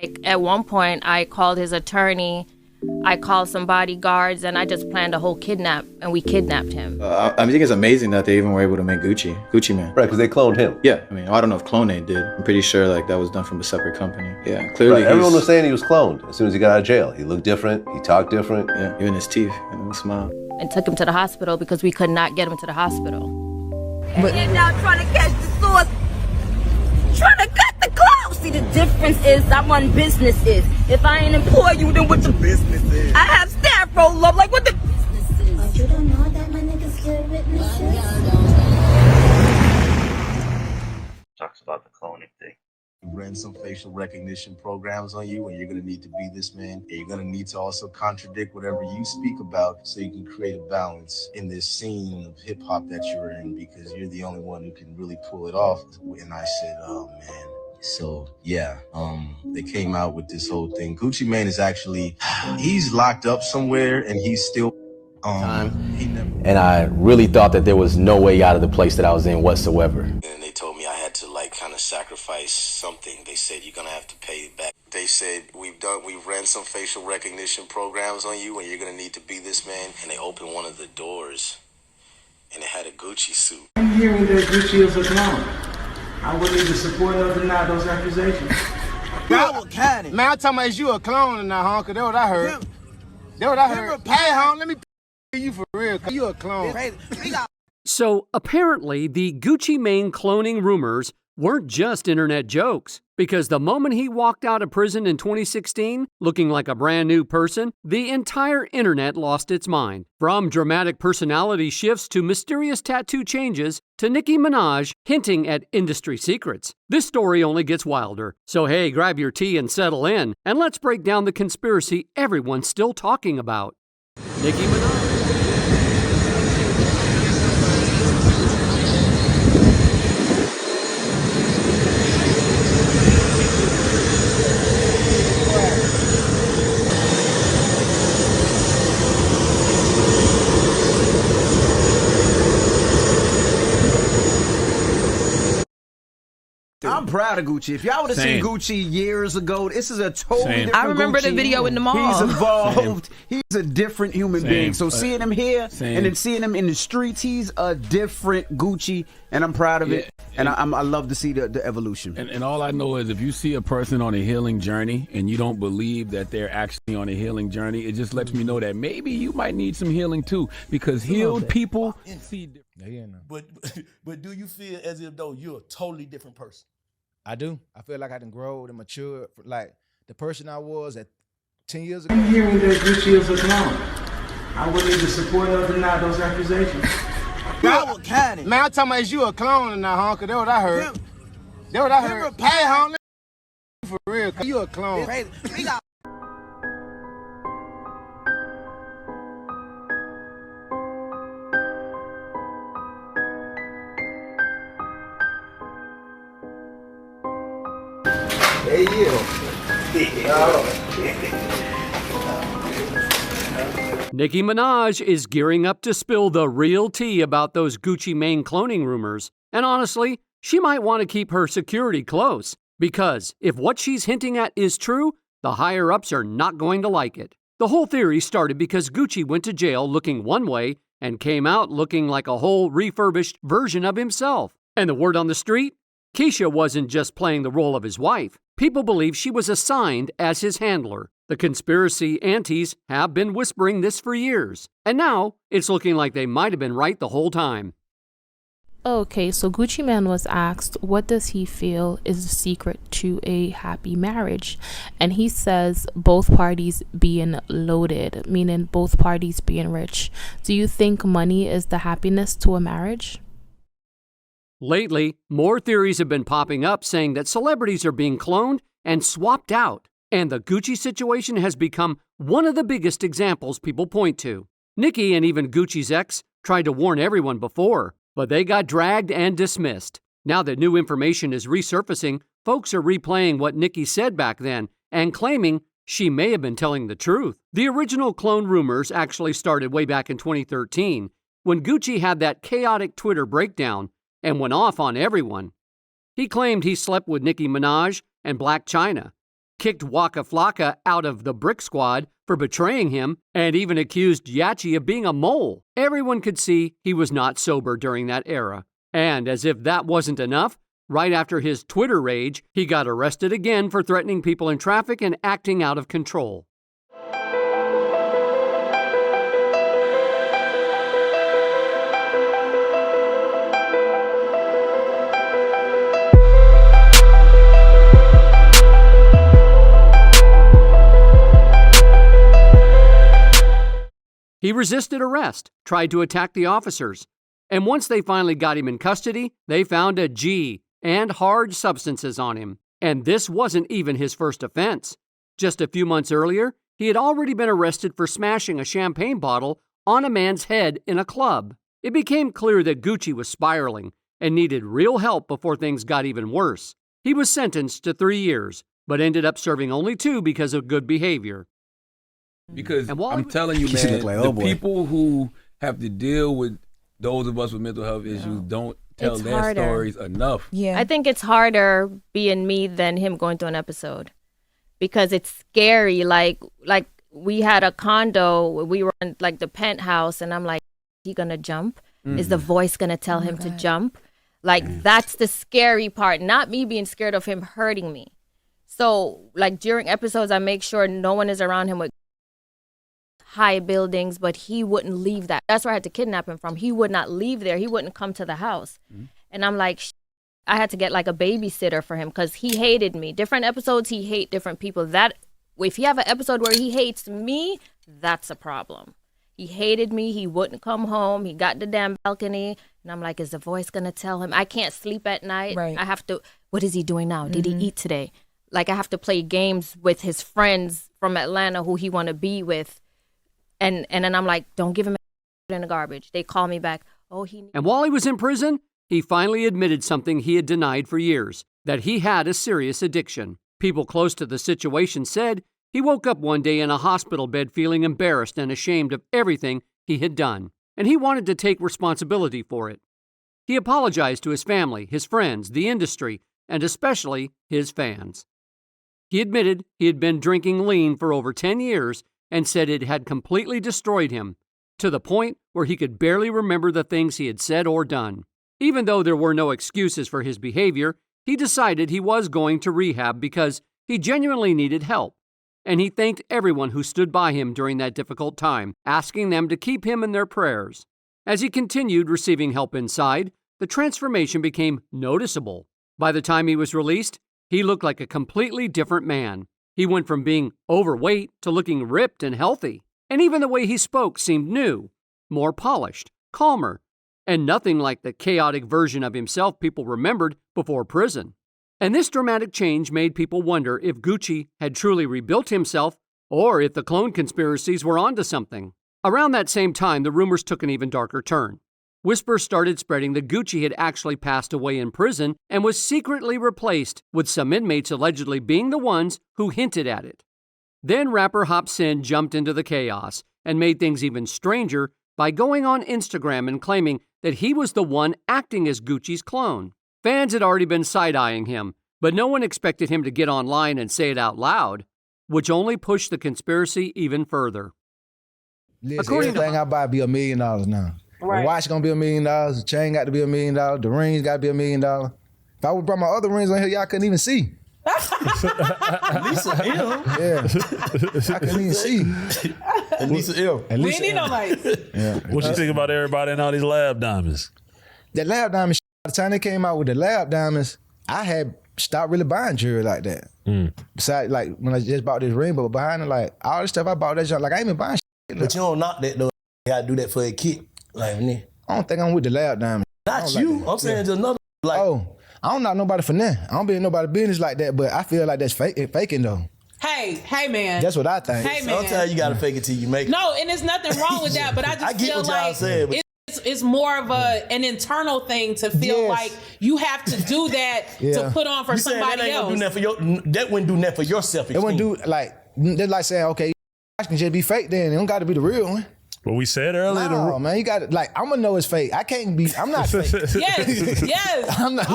Like at one point, I called his attorney, I called some bodyguards, and I just planned a whole kidnap, and we kidnapped him. I think it's amazing that they even were able to make Gucci Mane. Right, because they cloned him. Yeah, I mean, I don't know if Clone did. I'm pretty sure like that was done from a separate company. Yeah, clearly. Right, everyone was saying he was cloned as soon as he got out of jail. He looked different, he talked different. Yeah, even his teeth and his smile. And took him to the hospital because we could not get him to the hospital. But you're now trying to catch the source, trying to cut the clout. See, the difference is I run businesses. If I ain't employ you, then what the business is? I have staff roll up, like what the business is. Oh, you don't know that my niggas good witnesses? Talks about the cloning thing. Ran some facial recognition programs on you, and you're going to need to be this man. And you're going to need to also contradict whatever you speak about so you can create a balance in this scene of hip hop that you're in, because you're the only one who can really pull it off. And I said, oh man. So yeah, they came out with this whole thing. Gucci Mane is actually, he's locked up somewhere and he's still and I really thought that there was no way out of the place that I was in whatsoever. And they told me I had to like kind of sacrifice something. They said you're gonna have to pay it back. They said we've ran some facial recognition programs on you, and you're gonna need to be this man. And they opened one of the doors, and it had a Gucci suit. I'm hearing that Gucci is a clone. I would need the support of deny those accusations. Man, I'm talking about is you a clone or not, huh? Cause that's what I heard. That's what I heard. Hey, hon, let me you for real, cause you a clone. So apparently the Gucci Mane cloning rumors weren't just internet jokes, because the moment he walked out of prison in 2016, looking like a brand new person, the entire internet lost its mind. From dramatic personality shifts to mysterious tattoo changes to Nicki Minaj hinting at industry secrets. This story only gets wilder. So hey, grab your tea and settle in, and let's break down the conspiracy everyone's still talking about. Nicki Minaj. I'm proud of Gucci. If y'all would have seen Gucci years ago, this is a totally different I remember Gucci. the video in the mall. He's evolved. He's a different human being. So seeing him here and then seeing him in the streets, he's a different Gucci, and I'm proud of it. And I love to see the evolution. And all I know is if you see a person on a healing journey and you don't believe that they're actually on a healing journey, it just lets me know that maybe you might need some healing too, because healed people see different. But do you feel as if though you're a totally different person? I do. I feel like I done grown and matured. Like the person I was at 10 years ago. I'm hearing that Gucci is a clone. I would need the support of deny those accusations. Man, I'm talking about is you a clone or not, huh? Cause that's what I heard. That's what I heard. Hey, hon, let me for real, cause you a clone. Nicki Minaj is gearing up to spill the real tea about those Gucci Mane cloning rumors. And honestly, she might want to keep her security close, because if what she's hinting at is true, the higher-ups are not going to like it. The whole theory started because Gucci went to jail looking one way and came out looking like a whole refurbished version of himself. And the word on the street? Keisha wasn't just playing the role of his wife. People believe she was assigned as his handler. The conspiracy aunties have been whispering this for years. And now, it's looking like they might have been right the whole time. Okay, so Gucci Mane was asked, what does he feel is the secret to a happy marriage? And he says both parties being loaded, meaning both parties being rich. Do you think money is the happiness to a marriage? Lately, more theories have been popping up saying that celebrities are being cloned and swapped out. And the Gucci situation has become one of the biggest examples people point to. Nicki and even Gucci's ex tried to warn everyone before, but they got dragged and dismissed. Now that new information is resurfacing, folks are replaying what Nicki said back then and claiming she may have been telling the truth. The original clone rumors actually started way back in 2013 when Gucci had that chaotic Twitter breakdown and went off on everyone. He claimed he slept with Nicki Minaj and Blac Chyna. kicked Waka Flocka out of the Brick Squad for betraying him, and even accused Yachi of being a mole. Everyone could see he was not sober during that era. And as if that wasn't enough, right after his Twitter rage, he got arrested again for threatening people in traffic and acting out of control. He resisted arrest, tried to attack the officers, and once they finally got him in custody, they found a G and hard substances on him. And this wasn't even his first offense. Just a few months earlier, he had already been arrested for smashing a champagne bottle on a man's head in a club. It became clear that Gucci was spiraling and needed real help before things got even worse. He was sentenced to 3 years, but ended up serving only 2 because of good behavior. Because I'm telling you, man, the people who have to deal with those of us with mental health issues don't tell their stories enough. Yeah, I think it's harder being me than him going through an episode because it's scary. Like we had a condo, we were in like the penthouse, and I'm like, is he gonna jump? Is the voice gonna tell him to jump? Like that's the scary part, not me being scared of him hurting me. So like during episodes, I make sure no one is around him with high buildings, but he wouldn't leave that. That's where I had to kidnap him from. He would not leave there. He wouldn't come to the house. And I'm like, I had to get like a babysitter for him because he hated me. Different episodes, he hate different people. That if you have an episode where he hates me, that's a problem. He hated me. He wouldn't come home. He got the damn balcony. And I'm like, is the voice going to tell him? I can't sleep at night. Right. I have to, what is he doing now? Did he eat today? Like I have to play games with his friends from Atlanta who he want to be with. And then I'm like, don't give him in the garbage. They call me back. And while he was in prison, he finally admitted something he had denied for years, that he had a serious addiction. People close to the situation said he woke up one day in a hospital bed feeling embarrassed and ashamed of everything he had done, and he wanted to take responsibility for it. He apologized to his family, his friends, the industry, and especially his fans. He admitted he had been drinking lean for over 10 years and said it had completely destroyed him, to the point where he could barely remember the things he had said or done. Even though there were no excuses for his behavior, he decided he was going to rehab because he genuinely needed help, and he thanked everyone who stood by him during that difficult time, asking them to keep him in their prayers. As he continued receiving help inside, the transformation became noticeable. By the time he was released, he looked like a completely different man. He went from being overweight to looking ripped and healthy. And even the way he spoke seemed new, more polished, calmer, and nothing like the chaotic version of himself people remembered before prison. And this dramatic change made people wonder if Gucci had truly rebuilt himself or if the clone conspiracies were onto something. Around that same time, the rumors took an even darker turn. Whispers started spreading that Gucci had actually passed away in prison and was secretly replaced, with some inmates allegedly being the ones who hinted at it. Then rapper Hopsin jumped into the chaos and made things even stranger by going on Instagram and claiming that he was the one acting as Gucci's clone. Fans had already been side-eyeing him, but no one expected him to get online and say it out loud, which only pushed the conspiracy even further. Everything I buy be $1 million now. Right. The watch gonna be $1 million. The chain got to be $1 million. The rings got to be $1 million. If I would brought my other rings on here, y'all couldn't even see. Lisa M. Yeah, I couldn't even see. Lisa M. We ain't need no lights. Yeah. What you think about everybody and all these lab diamonds? The lab diamonds. By the time they came out with the lab diamonds, I had stopped really buying jewelry like that. Besides, like when I just bought this ring, but behind it, like all the stuff I bought, that junk, like I ain't been buying shit. But you don't knock that though. You gotta do that for a kid. Like me. I don't think I'm with the lab diamonds. Not you. Like I'm saying just another. Like, I don't knock nobody for nothing. I don't be in nobody's business like that, but I feel like that's faking though. Hey, man. That's what I think. Hey, man. Sometimes you gotta fake it till you make it. No, and there's nothing wrong with that, but I just feel like it's more of an internal thing to feel like you have to do that to put on for somebody else. That wouldn't do that for your self-esteem. It wouldn't do they're like saying, okay, I can just be fake then. It don't got to be the real one. What we said earlier. No, man, you got to, like, I'm going to know it's fake. I'm not fake. Yes. I'm not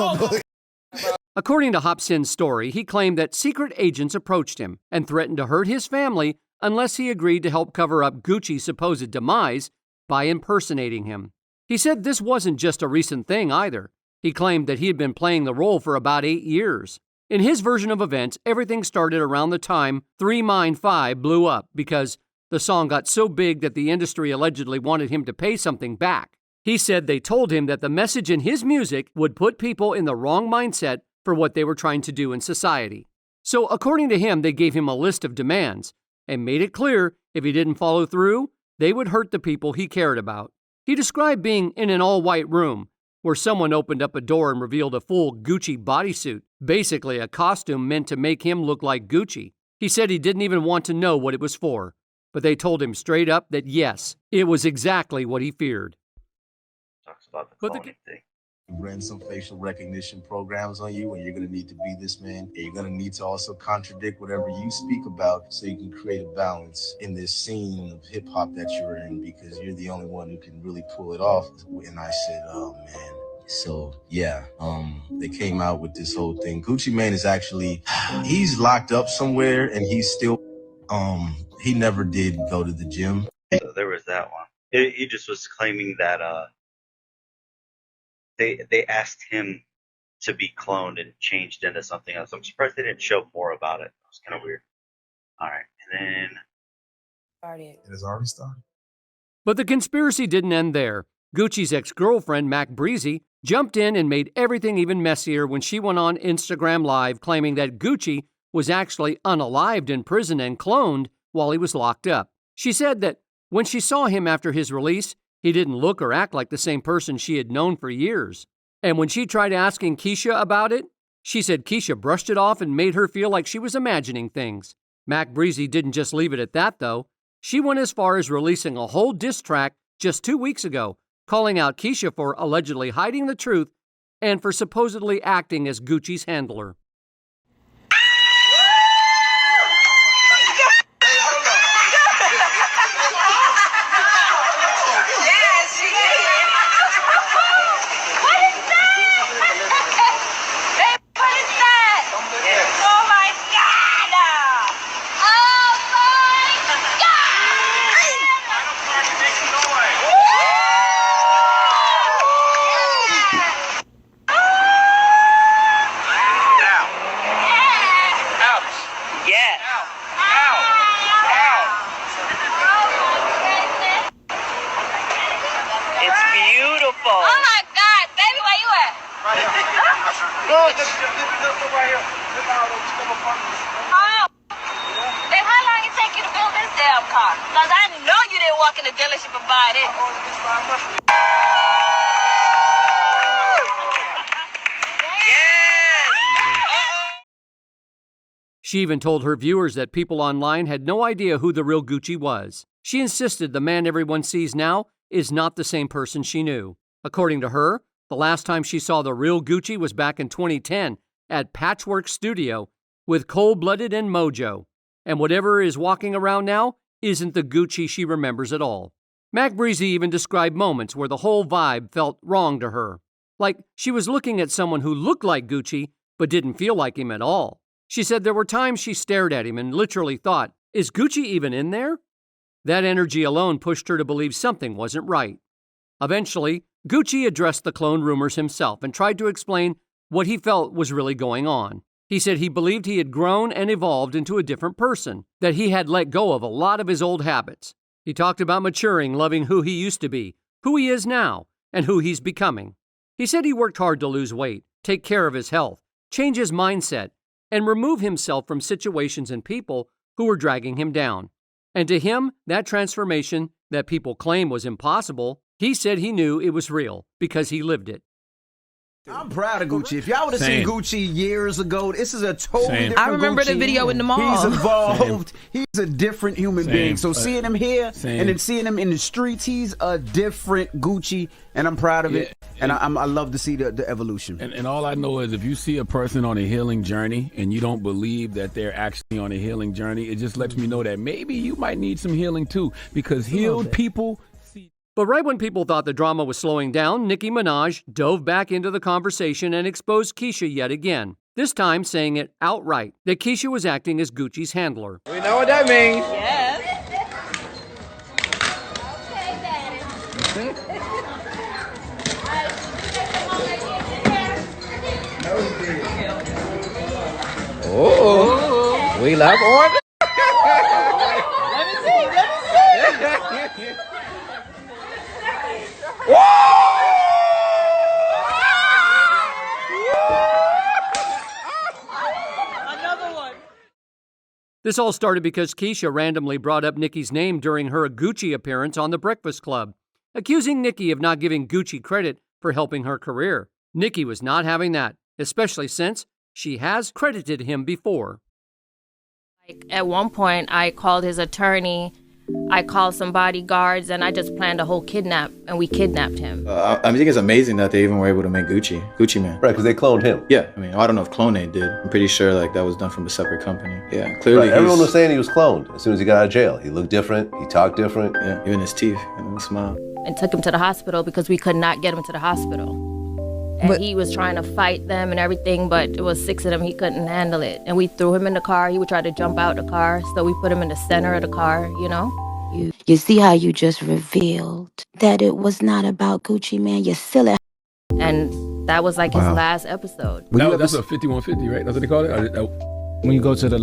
According to Hopsin's story, he claimed that secret agents approached him and threatened to hurt his family unless he agreed to help cover up Gucci's supposed demise by impersonating him. He said this wasn't just a recent thing either. He claimed that he had been playing the role for about 8 years. In his version of events, everything started around the time 3 Mine 5 blew up because the song got so big that the industry allegedly wanted him to pay something back. He said they told him that the message in his music would put people in the wrong mindset for what they were trying to do in society. So according to him, they gave him a list of demands and made it clear if he didn't follow through, they would hurt the people he cared about. He described being in an all-white room where someone opened up a door and revealed a full Gucci bodysuit, basically a costume meant to make him look like Gucci. He said he didn't even want to know what it was for, but they told him straight up that yes, it was exactly what he feared. Talks about the cloning thing. Ran some facial recognition programs on you, and you're going to need to be this man. And you're going to need to also contradict whatever you speak about so you can create a balance in this scene of hip hop that you're in, because you're the only one who can really pull it off. And I said, oh man. So yeah, they came out with this whole thing. Gucci Mane is actually, he's locked up somewhere, and he's still, he never did go to the gym. So there was that one. He just was claiming that they asked him to be cloned and changed into something else. I'm surprised they didn't show more about it. It was kind of weird. All right, and then it has already started. But the conspiracy didn't end there. Gucci's ex-girlfriend, Mac Breezy, jumped in and made everything even messier when she went on Instagram Live claiming that Gucci was actually unalived in prison and cloned while he was locked up. She said that when she saw him after his release, he didn't look or act like the same person she had known for years. And when she tried asking Keisha about it, she said Keisha brushed it off and made her feel like she was imagining things. Mac Breezy didn't just leave it at that, though. She went as far as releasing a whole diss track just 2 weeks ago, calling out Keisha for allegedly hiding the truth and for supposedly acting as Gucci's handler. She even told her viewers that people online had no idea who the real Gucci was. She insisted the man everyone sees now is not the same person she knew. According to her, the last time she saw the real Gucci was back in 2010 at Patchwork Studio with Cold Blooded and Mojo. And whatever is walking around now isn't the Gucci she remembers at all. Mac Breezy even described moments where the whole vibe felt wrong to her. Like she was looking at someone who looked like Gucci but didn't feel like him at all. She said there were times she stared at him and literally thought, is Gucci even in there? That energy alone pushed her to believe something wasn't right. Eventually, Gucci addressed the clone rumors himself and tried to explain what he felt was really going on. He said he believed he had grown and evolved into a different person, that he had let go of a lot of his old habits. He talked about maturing, loving who he used to be, who he is now, and who he's becoming. He said he worked hard to lose weight, take care of his health, change his mindset, and remove himself from situations and people who were dragging him down. And to him, that transformation that people claim was impossible, he said he knew it was real because he lived it. I'm proud of Gucci. If y'all would have seen Gucci years ago, this is a totally different I remember Gucci. the video in the mall. He's evolved. He's a different human being. So seeing him here and then seeing him in the streets, he's a different Gucci, and I'm proud of it. And I love to see the evolution. And all I know is if you see a person on a healing journey and you don't believe that they're actually on a healing journey, it just lets me know that maybe you might need some healing too, because healed people. But right when people thought the drama was slowing down, Nicki Minaj dove back into the conversation and exposed Keisha yet again. this time saying it outright that Keisha was acting as Gucci's handler. We know what that means. Yes. Oh, we love order. Let me see. Another one. This all started because Keisha randomly brought up Nicki's name during her Gucci appearance on The Breakfast Club, accusing Nicki of not giving Gucci credit for helping her career. Nicki was not having that, especially since she has credited him before. Like, at one point, I called his attorney, I called some bodyguards, and I just planned a whole kidnap, and we kidnapped him. I think it's amazing that they even were able to make Gucci Mane. Right, because they cloned him. Yeah, I mean, I don't know if Clone did. I'm pretty sure like that was done from a separate company. Yeah, clearly. Right, everyone was saying he was cloned as soon as he got out of jail. He looked different. He talked different. Yeah, even his teeth and his smile. And took him to the hospital because we could not get him to the hospital. And he was trying to fight them and everything, but it was 6 of them. He couldn't handle it. And we threw him in the car. He would try to jump out the car. So we put him in the center of the car, you know? You see how you just revealed that it was not about Gucci Mane. You're silly. And that was like his last episode. That's a 5150, right? That's what they call it? When you go to the,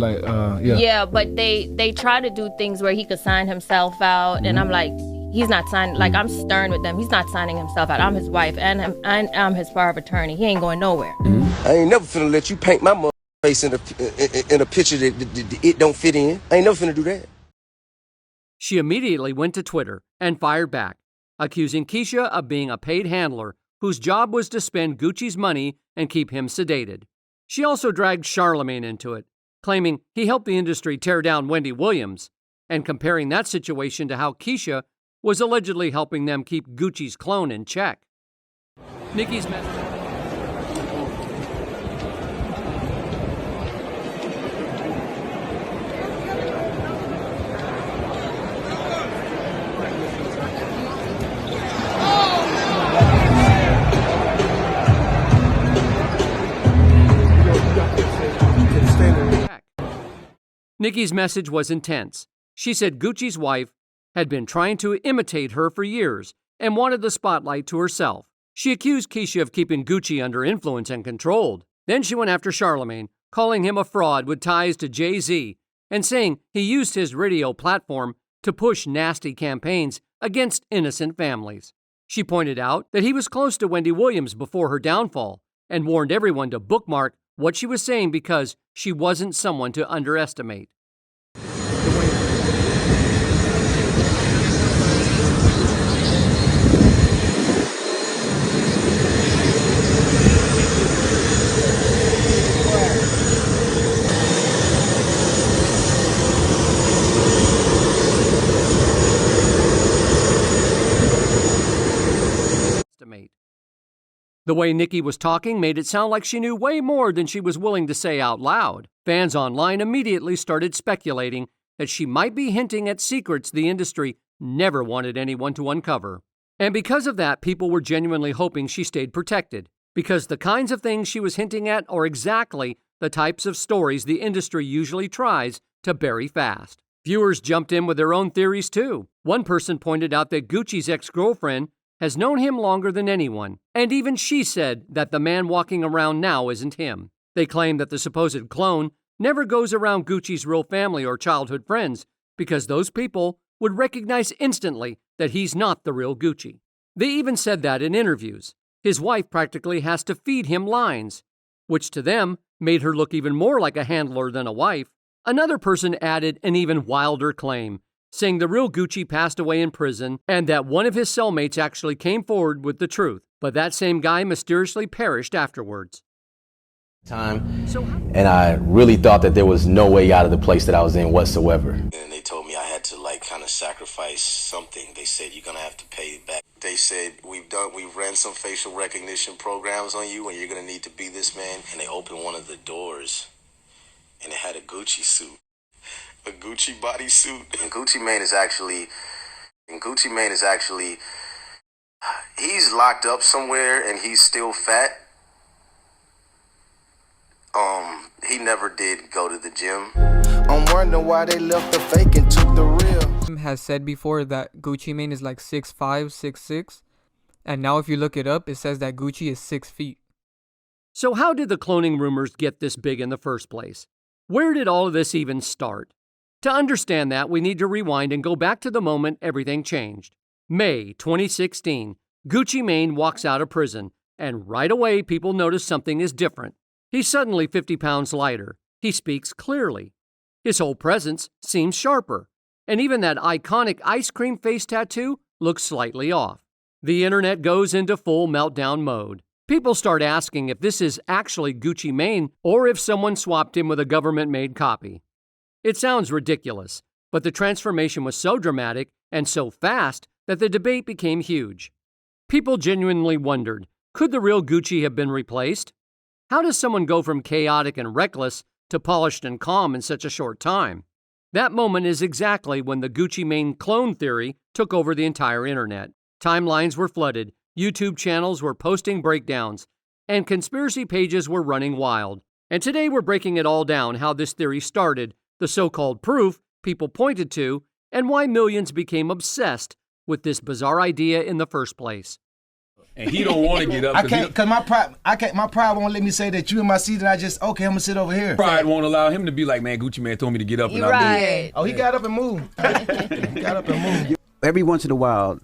Yeah, but they try to do things where he could sign himself out. And I'm like, he's not signing. Like, I'm stern with them. He's not signing himself out. I'm his wife, and I'm his power of attorney. He ain't going nowhere. I ain't never finna let you paint my mother face in a picture that it don't fit in. I ain't never finna do that. She immediately went to Twitter and fired back, accusing Keisha of being a paid handler whose job was to spend Gucci's money and keep him sedated. She also dragged Charlemagne into it, claiming he helped the industry tear down Wendy Williams, and comparing that situation to how Keisha was allegedly helping them keep Gucci's clone in check. Nicki's message. Nicki's message was intense. She said Gucci's wife had been trying to imitate her for years and wanted the spotlight to herself. She accused Keisha of keeping Gucci under influence and controlled. Then she went after Charlemagne, calling him a fraud with ties to Jay-Z and saying he used his radio platform to push nasty campaigns against innocent families. She pointed out that he was close to Wendy Williams before her downfall and warned everyone to bookmark what she was saying because she wasn't someone to underestimate. The way Nicki was talking made it sound like she knew way more than she was willing to say out loud. Fans online immediately started speculating that she might be hinting at secrets the industry never wanted anyone to uncover. And because of that, people were genuinely hoping she stayed protected, because the kinds of things she was hinting at are exactly the types of stories the industry usually tries to bury fast. Viewers jumped in with their own theories too. One person pointed out that Gucci's ex-girlfriend has known him longer than anyone, and even she said that the man walking around now isn't him. They claim that the supposed clone never goes around Gucci's real family or childhood friends because those people would recognize instantly that he's not the real Gucci. They even said that in interviews. His wife practically has to feed him lines, which to them made her look even more like a handler than a wife. Another person added an even wilder claim, saying the real Gucci passed away in prison and that one of his cellmates actually came forward with the truth, but that same guy mysteriously perished afterwards. And I really thought that there was no way out of the place that I was in whatsoever. And they told me I had to kind of sacrifice something. They said you're gonna have to pay back. They said we've ran some facial recognition programs on you and you're gonna need to be this man. And they opened one of the doors and it had a Gucci suit. A Gucci bodysuit. And Gucci Mane is actually, he's locked up somewhere and he's still fat. He never did go to the gym. I'm wondering why they left the fake and took the real. Has said before that Gucci Mane is like 6'5", 6'6", and now if you look it up, it says that Gucci is 6 feet. So how did the cloning rumors get this big in the first place? Where did all of this even start? To understand that, we need to rewind and go back to the moment everything changed. May 2016, Gucci Mane walks out of prison, and right away people notice something is different. He's suddenly 50 pounds lighter. He speaks clearly. His whole presence seems sharper. And even that iconic ice cream face tattoo looks slightly off. The internet goes into full meltdown mode. People start asking if this is actually Gucci Mane or if someone swapped him with a government-made copy. It sounds ridiculous, but the transformation was so dramatic and so fast that the debate became huge. People genuinely wondered, could the real Gucci have been replaced? How does someone go from chaotic and reckless to polished and calm in such a short time? That moment is exactly when the Gucci Mane clone theory took over the entire internet. Timelines were flooded, YouTube channels were posting breakdowns, and conspiracy pages were running wild. And today we're breaking it all down, how this theory started, the so-called proof people pointed to, and why millions became obsessed with this bizarre idea in the first place. And he don't want to get up. I can't, cause my pride won't let me say that you in my seat and I just, okay, I'm gonna sit over here. Pride won't allow him to be like, man, Gucci Mane told me to get up and I did. did. Oh, he got up and moved. He got up and moved. Every once in a while,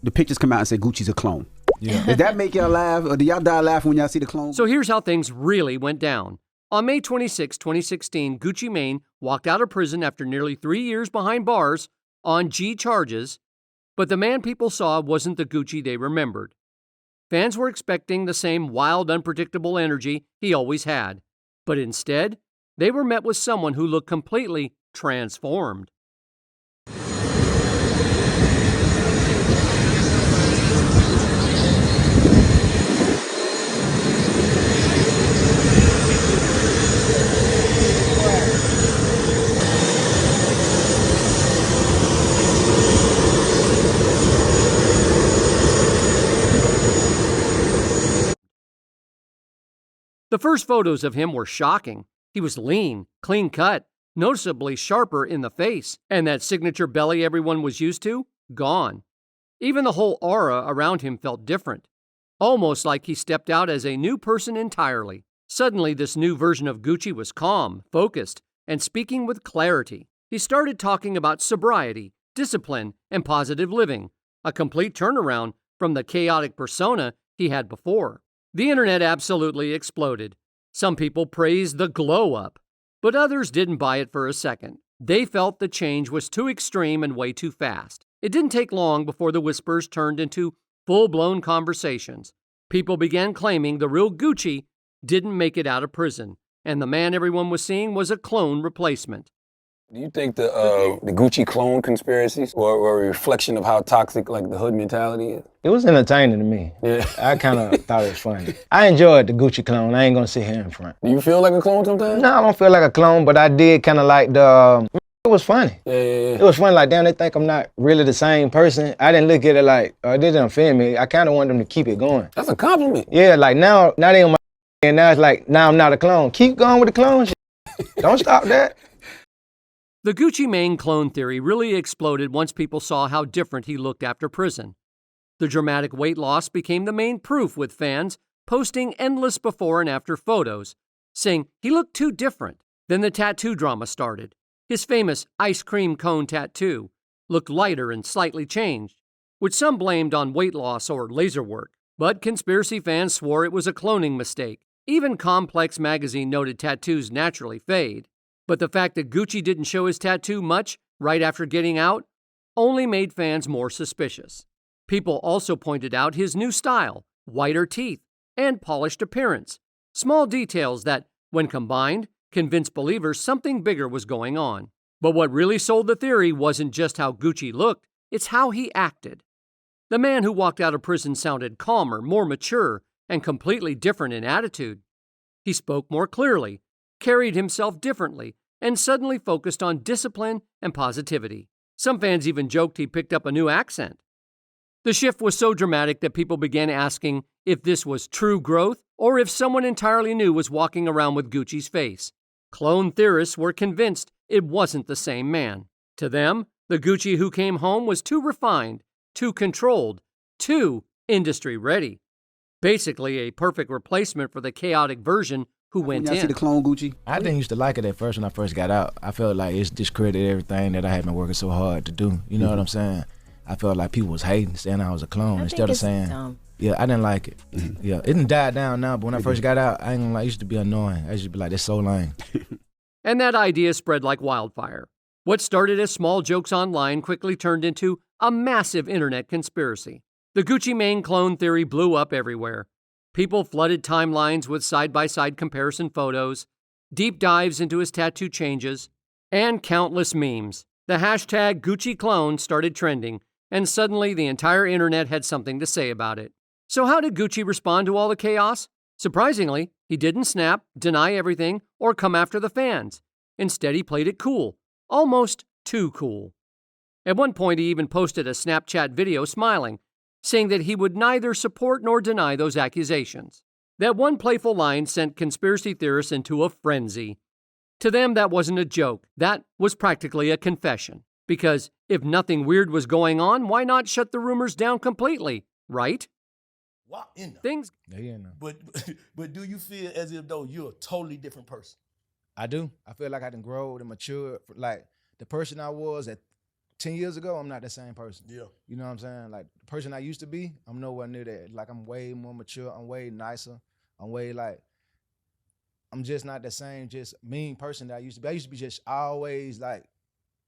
the pictures come out and say Gucci's a clone. Yeah. Does that make y'all laugh, or do y'all die laughing when y'all see the clone? So here's how things really went down. On May 26, 2016, Gucci Mane walked out of prison after nearly 3 years behind bars on G charges, but the man people saw wasn't the Gucci they remembered. Fans were expecting the same wild, unpredictable energy he always had, but instead, they were met with someone who looked completely transformed. The first photos of him were shocking. He was lean, clean cut, noticeably sharper in the face, and that signature belly everyone was used to, gone. Even the whole aura around him felt different, almost like he stepped out as a new person entirely. Suddenly, this new version of Gucci was calm, focused, and speaking with clarity. He started talking about sobriety, discipline, and positive living, a complete turnaround from the chaotic persona he had before. The internet absolutely exploded. Some people praised the glow-up, but others didn't buy it for a second. They felt the change was too extreme and way too fast. It didn't take long before the whispers turned into full-blown conversations. People began claiming the real Gucci didn't make it out of prison, and the man everyone was seeing was a clone replacement. Do you think the Gucci clone conspiracies were a reflection of how toxic like the hood mentality is? It was entertaining to me. Yeah. I kind of thought it was funny. I enjoyed the Gucci clone. I ain't gonna sit here in front. Do you feel like a clone sometimes? No, I don't feel like a clone, but I did kind of like the... It was funny. Yeah. It was funny, like, damn, they think I'm not really the same person. I didn't look at it like, it didn't offend me. I kind of wanted them to keep it going. That's a compliment. Yeah, like now they on my... And now it's like, now I'm not a clone. Keep going with the clone shit. Don't stop that. The Gucci Mane clone theory really exploded once people saw how different he looked after prison. The dramatic weight loss became the main proof, with fans posting endless before and after photos, saying he looked too different. Then the tattoo drama started. His famous ice cream cone tattoo looked lighter and slightly changed, which some blamed on weight loss or laser work. But conspiracy fans swore it was a cloning mistake. Even Complex magazine noted tattoos naturally fade. But the fact that Gucci didn't show his tattoo much right after getting out only made fans more suspicious. People also pointed out his new style, whiter teeth, and polished appearance. Small details that, when combined, convinced believers something bigger was going on. But what really sold the theory wasn't just how Gucci looked, it's how he acted. The man who walked out of prison sounded calmer, more mature, and completely different in attitude. He spoke more clearly, carried himself differently, and suddenly focused on discipline and positivity. Some fans even joked he picked up a new accent. The shift was so dramatic that people began asking if this was true growth or if someone entirely new was walking around with Gucci's face. Clone theorists were convinced it wasn't the same man. To them, the Gucci who came home was too refined, too controlled, too industry-ready. Basically, a perfect replacement for the chaotic version who went in. See the clone Gucci? I didn't used to like it at first when I first got out. I felt like it's discredited everything that I had been working so hard to do. You know what I'm saying? I felt like people was hating, saying I was a clone instead of saying, dumb. yeah, I didn't like it. Yeah, it didn't die down now, but when I first got out, I ain't gonna lie, it used to be annoying. I used to be like, that's so lame. And that idea spread like wildfire. What started as small jokes online quickly turned into a massive internet conspiracy. The Gucci Mane clone theory blew up everywhere. People flooded timelines with side-by-side comparison photos, deep dives into his tattoo changes, and countless memes. The hashtag Gucci clone started trending, and suddenly the entire internet had something to say about it. So how did Gucci respond to all the chaos? Surprisingly, he didn't snap, deny everything, or come after the fans. Instead, he played it cool. Almost too cool. At one point, he even posted a Snapchat video smiling, saying that he would neither support nor deny those accusations. That one playful line sent conspiracy theorists into a frenzy. To them, that wasn't a joke. That was practically a confession. Because if nothing weird was going on, why not shut the rumors down completely, right? Wow, in Things. But do you feel as if though you're a totally different person? I do. I feel like I done grown and matured. Like the person I was at 10 years ago, I'm not the same person. Yeah. You know what I'm saying? Like the person I used to be, I'm nowhere near that. Like I'm way more mature. I'm way nicer. I'm way like, I'm just not the same just mean person that I used to be. I used to be just always like,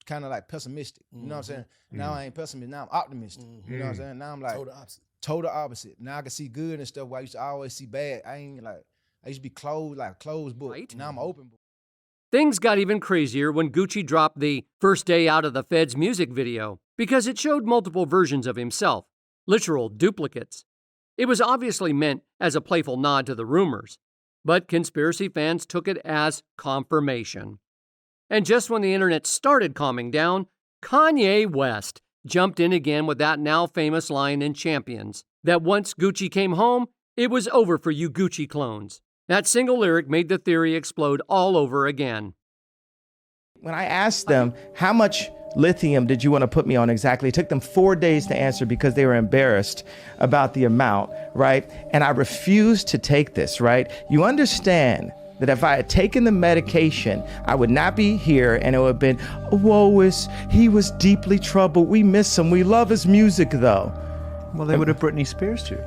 kind of like pessimistic. You know what I'm saying? Now I ain't pessimistic. Now I'm optimistic. You know what I'm saying? Now I'm like total opposite. Now I can see good and stuff where I used to always see bad. I used to be closed, like closed book. Right. Now I'm open book. Things got even crazier when Gucci dropped the First Day Out of the Feds music video because it showed multiple versions of himself, literal duplicates. It was obviously meant as a playful nod to the rumors, but conspiracy fans took it as confirmation. And just when the internet started calming down, Kanye West jumped in again with that now famous line in Champions, that once Gucci came home, it was over for you Gucci clones. That single lyric made the theory explode all over again. When I asked them, how much lithium did you want to put me on exactly? It took them 4 days to answer because they were embarrassed about the amount, right? And I refused to take this, right? You understand that if I had taken the medication, I would not be here and it would have been, he was deeply troubled. We miss him. We love his music though. Well, they would have Britney Spears too.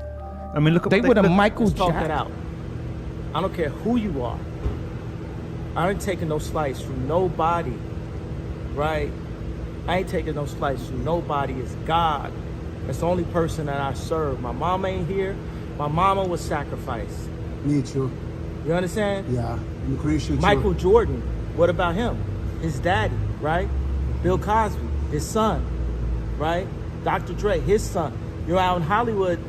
I mean, look at they would have Michael Jackson. Talk Jackson. that out. I don't care who you are. I ain't taking no slice from nobody, right? I ain't taking no slice from nobody. It's God. That's the only person that I serve. My mama ain't here. My mama was sacrificed. Me too. You understand? Yeah, I'm Christian. Michael Jordan, what about him? His daddy, right? Bill Cosby, his son, right? Dr. Dre, his son. You're out in Hollywood,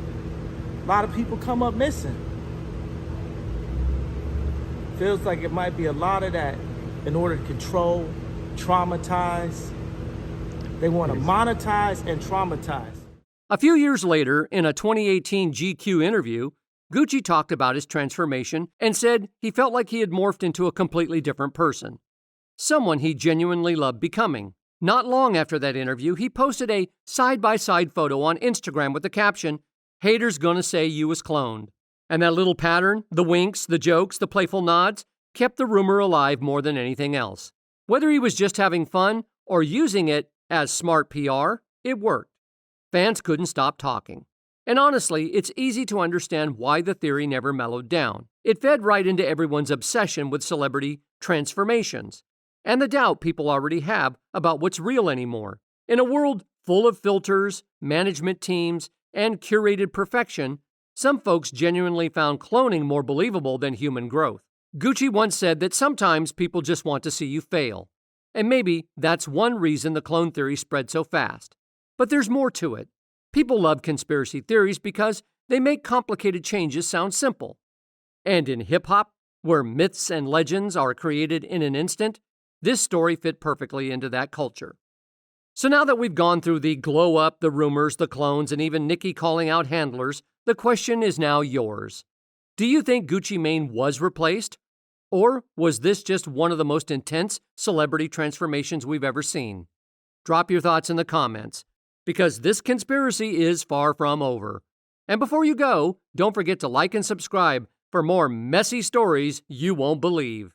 a lot of people come up missing. Feels like it might be a lot of that in order to control, traumatize. They want to monetize and traumatize. A few years later, in a 2018 GQ interview, Gucci talked about his transformation and said he felt like he had morphed into a completely different person, someone he genuinely loved becoming. Not long after that interview, he posted a side-by-side photo on Instagram with the caption, "Haters gonna say you was cloned." And that little pattern, the winks, the jokes, the playful nods, kept the rumor alive more than anything else. Whether he was just having fun or using it as smart PR, it worked. Fans couldn't stop talking. And honestly, it's easy to understand why the theory never mellowed down. It fed right into everyone's obsession with celebrity transformations, and the doubt people already have about what's real anymore. In a world full of filters, management teams, and curated perfection, some folks genuinely found cloning more believable than human growth. Gucci once said that sometimes people just want to see you fail. And maybe that's one reason the clone theory spread so fast. But there's more to it. People love conspiracy theories because they make complicated changes sound simple. And in hip-hop, where myths and legends are created in an instant, this story fit perfectly into that culture. So now that we've gone through the glow-up, the rumors, the clones, and even Nicki calling out handlers, the question is now yours. Do you think Gucci Mane was replaced? Or was this just one of the most intense celebrity transformations we've ever seen? Drop your thoughts in the comments, because this conspiracy is far from over. And before you go, don't forget to like and subscribe for more messy stories you won't believe.